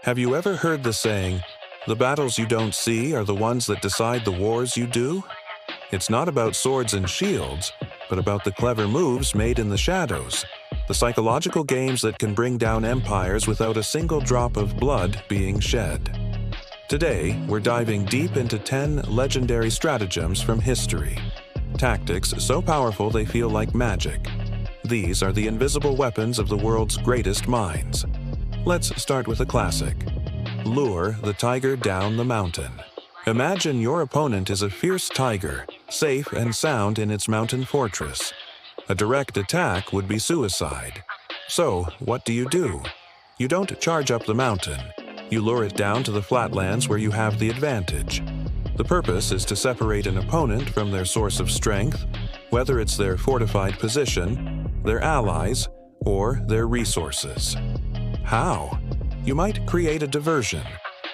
Have you ever heard the saying, "The battles you don't see are the ones that decide the wars you do"? It's not about swords and shields, but about the clever moves made in the shadows, the psychological games that can bring down empires without a single drop of blood being shed. Today, we're diving deep into 10 legendary stratagems from history. Tactics so powerful they feel like magic. These are the invisible weapons of the world's greatest minds. Let's start with a classic. Lure the tiger down the mountain. Imagine your opponent is a fierce tiger, safe and sound in its mountain fortress. A direct attack would be suicide. So, what do? You don't charge up the mountain. You lure it down to the flatlands where you have the advantage. The purpose is to separate an opponent from their source of strength, whether it's their fortified position, their allies, or their resources. How? You might create a diversion,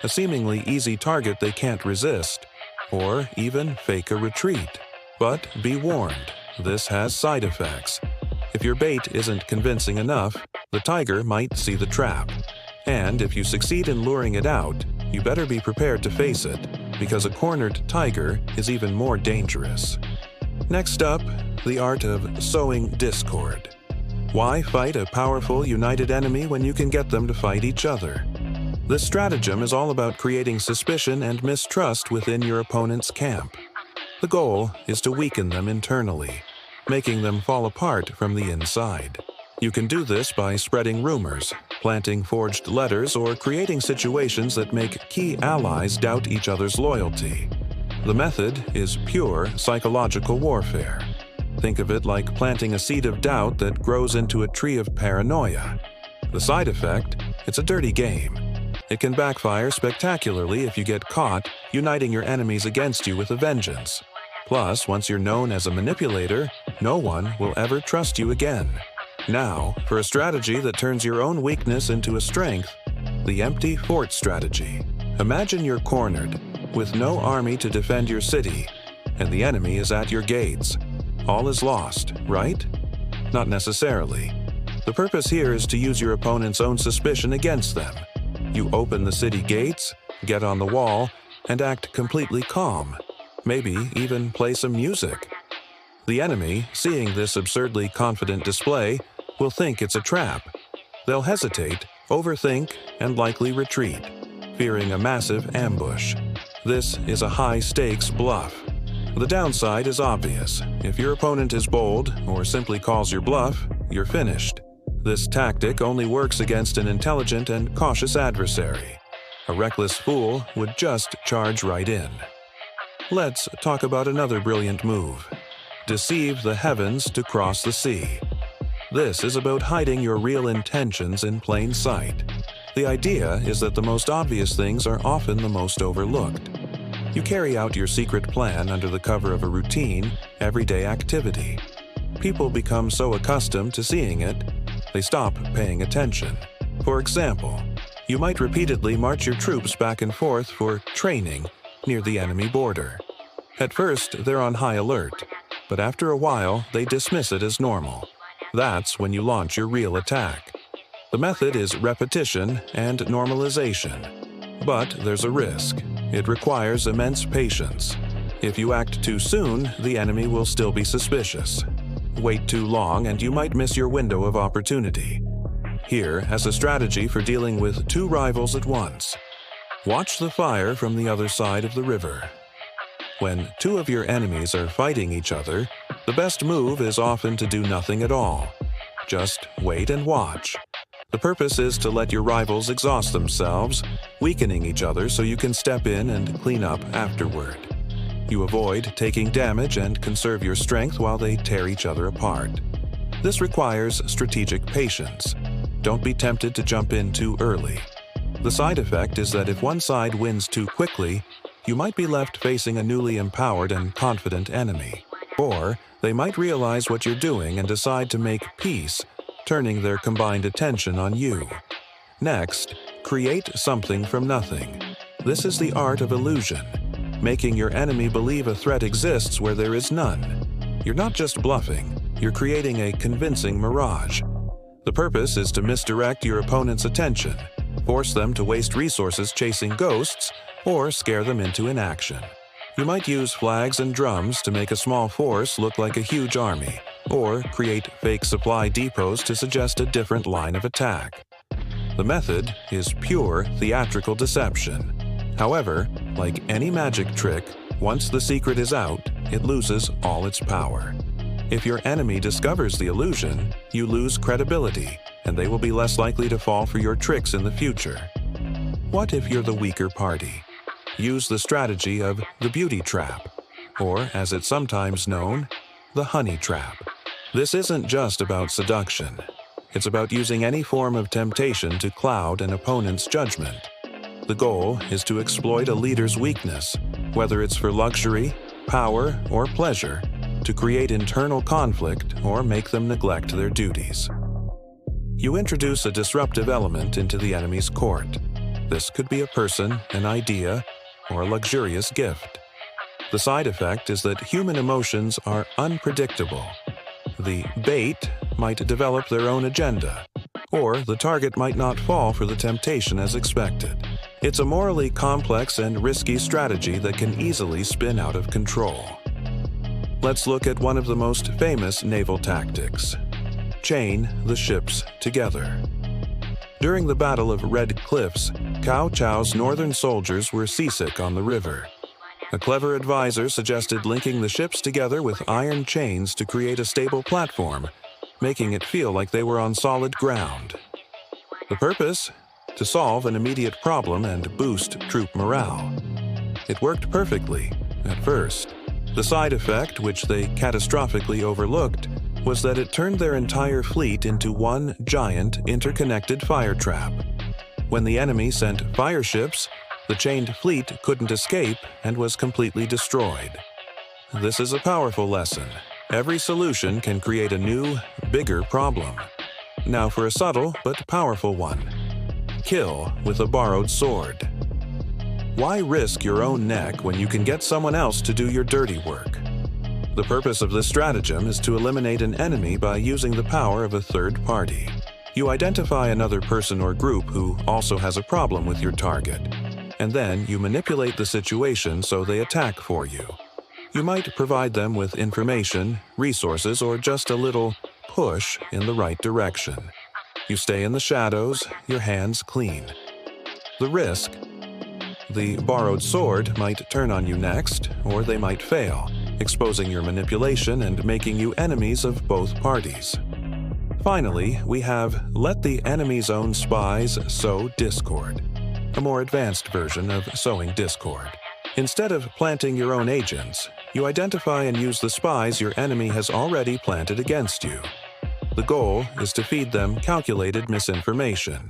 a seemingly easy target they can't resist, or even fake a retreat. But be warned, this has side effects. If your bait isn't convincing enough, the tiger might see the trap. And if you succeed in luring it out, you better be prepared to face it, because a cornered tiger is even more dangerous. Next up, the art of sowing discord. Why fight a powerful, united enemy when you can get them to fight each other? This stratagem is all about creating suspicion and mistrust within your opponent's camp. The goal is to weaken them internally, making them fall apart from the inside. You can do this by spreading rumors, planting forged letters, or creating situations that make key allies doubt each other's loyalty. The method is pure psychological warfare. Think of it like planting a seed of doubt that grows into a tree of paranoia. The side effect? It's a dirty game. It can backfire spectacularly if you get caught uniting your enemies against you with a vengeance. Plus, once you're known as a manipulator, no one will ever trust you again. Now, for a strategy that turns your own weakness into a strength, the empty fort strategy. Imagine you're cornered, with no army to defend your city, and the enemy is at your gates. All is lost, right? Not necessarily. The purpose here is to use your opponent's own suspicion against them. You open the city gates, get on the wall, and act completely calm. Maybe even play some music. The enemy, seeing this absurdly confident display, will think it's a trap. They'll hesitate, overthink, and likely retreat, fearing a massive ambush. This is a high-stakes bluff. The downside is obvious. If your opponent is bold or simply calls your bluff, you're finished. This tactic only works against an intelligent and cautious adversary. A reckless fool would just charge right in. Let's talk about another brilliant move. Deceive the heavens to cross the sea. This is about hiding your real intentions in plain sight. The idea is that the most obvious things are often the most overlooked. You carry out your secret plan under the cover of a routine, everyday activity. People become so accustomed to seeing it, they stop paying attention. For example, you might repeatedly march your troops back and forth for training near the enemy border. At first, they're on high alert, but after a while, they dismiss it as normal. That's when you launch your real attack. The method is repetition and normalization. But there's a risk. It requires immense patience. If you act too soon, the enemy will still be suspicious. Wait too long and you might miss your window of opportunity. Here has a strategy for dealing with two rivals at once. Watch the fire from the other side of the river. When two of your enemies are fighting each other, the best move is often to do nothing at all. Just wait and watch. The purpose is to let your rivals exhaust themselves, weakening each other so you can step in and clean up afterward. You avoid taking damage and conserve your strength while they tear each other apart. This requires strategic patience. Don't be tempted to jump in too early. The side effect is that if one side wins too quickly, you might be left facing a newly empowered and confident enemy. Or they might realize what you're doing and decide to make peace, turning their combined attention on you. Next, create something from nothing. This is the art of illusion, making your enemy believe a threat exists where there is none. You're not just bluffing, you're creating a convincing mirage. The purpose is to misdirect your opponent's attention, force them to waste resources chasing ghosts, or scare them into inaction. You might use flags and drums to make a small force look like a huge army, or create fake supply depots to suggest a different line of attack. The method is pure theatrical deception. However, like any magic trick, once the secret is out, it loses all its power. If your enemy discovers the illusion, you lose credibility, and they will be less likely to fall for your tricks in the future. What if you're the weaker party? Use the strategy of the beauty trap, or as it's sometimes known, the honey trap. This isn't just about seduction. It's about using any form of temptation to cloud an opponent's judgment. The goal is to exploit a leader's weakness, whether it's for luxury, power, or pleasure, to create internal conflict or make them neglect their duties. You introduce a disruptive element into the enemy's court. This could be a person, an idea, or a luxurious gift. The side effect is that human emotions are unpredictable. The bait might develop their own agenda, or the target might not fall for the temptation as expected. It's a morally complex and risky strategy that can easily spin out of control. Let's look at one of the most famous naval tactics: chain the ships together. During the Battle of Red Cliffs, Cao Cao's northern soldiers were seasick on the river. A clever advisor suggested linking the ships together with iron chains to create a stable platform, making it feel like they were on solid ground. The purpose? To solve an immediate problem and boost troop morale. It worked perfectly, at first. The side effect, which they catastrophically overlooked, was that it turned their entire fleet into one giant, interconnected fire trap. When the enemy sent fire ships, the chained fleet couldn't escape and was completely destroyed. This is a powerful lesson. Every solution can create a new, bigger problem. Now for a subtle but powerful one. Kill with a borrowed sword. Why risk your own neck when you can get someone else to do your dirty work? The purpose of this stratagem is to eliminate an enemy by using the power of a third party. You identify another person or group who also has a problem with your target, and then you manipulate the situation so they attack for you. You might provide them with information, resources, or just a little push in the right direction. You stay in the shadows, your hands clean. The risk? The borrowed sword might turn on you next, or they might fail, exposing your manipulation and making you enemies of both parties. Finally, we have let the enemy's own spies sow discord, a more advanced version of sowing discord. Instead of planting your own agents, you identify and use the spies your enemy has already planted against you. The goal is to feed them calculated misinformation.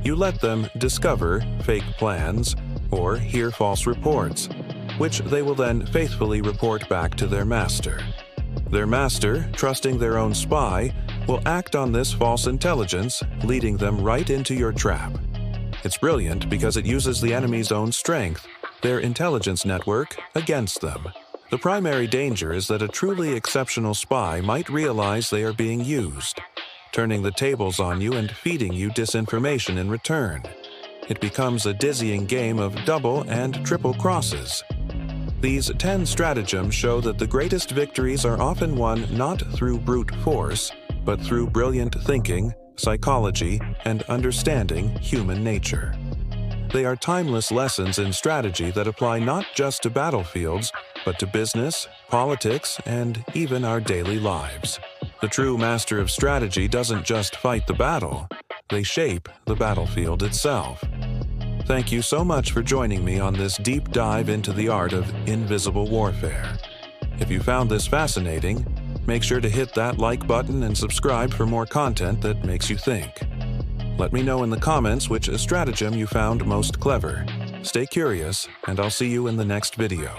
You let them discover fake plans or hear false reports, which they will then faithfully report back to their master. Their master, trusting their own spy, will act on this false intelligence, leading them right into your trap. It's brilliant because it uses the enemy's own strength, their intelligence network, against them. The primary danger is that a truly exceptional spy might realize they are being used, turning the tables on you and feeding you disinformation in return. It becomes a dizzying game of double and triple crosses. These 10 stratagems show that the greatest victories are often won not through brute force, but through brilliant thinking, psychology, and understanding human nature. They are timeless lessons in strategy that apply not just to battlefields, but to business, politics, and even our daily lives. The true master of strategy doesn't just fight the battle, they shape the battlefield itself. Thank you so much for joining me on this deep dive into the art of invisible warfare. If you found this fascinating, make sure to hit that like button and subscribe for more content that makes you think. Let me know in the comments which stratagem you found most clever. Stay curious, and I'll see you in the next video.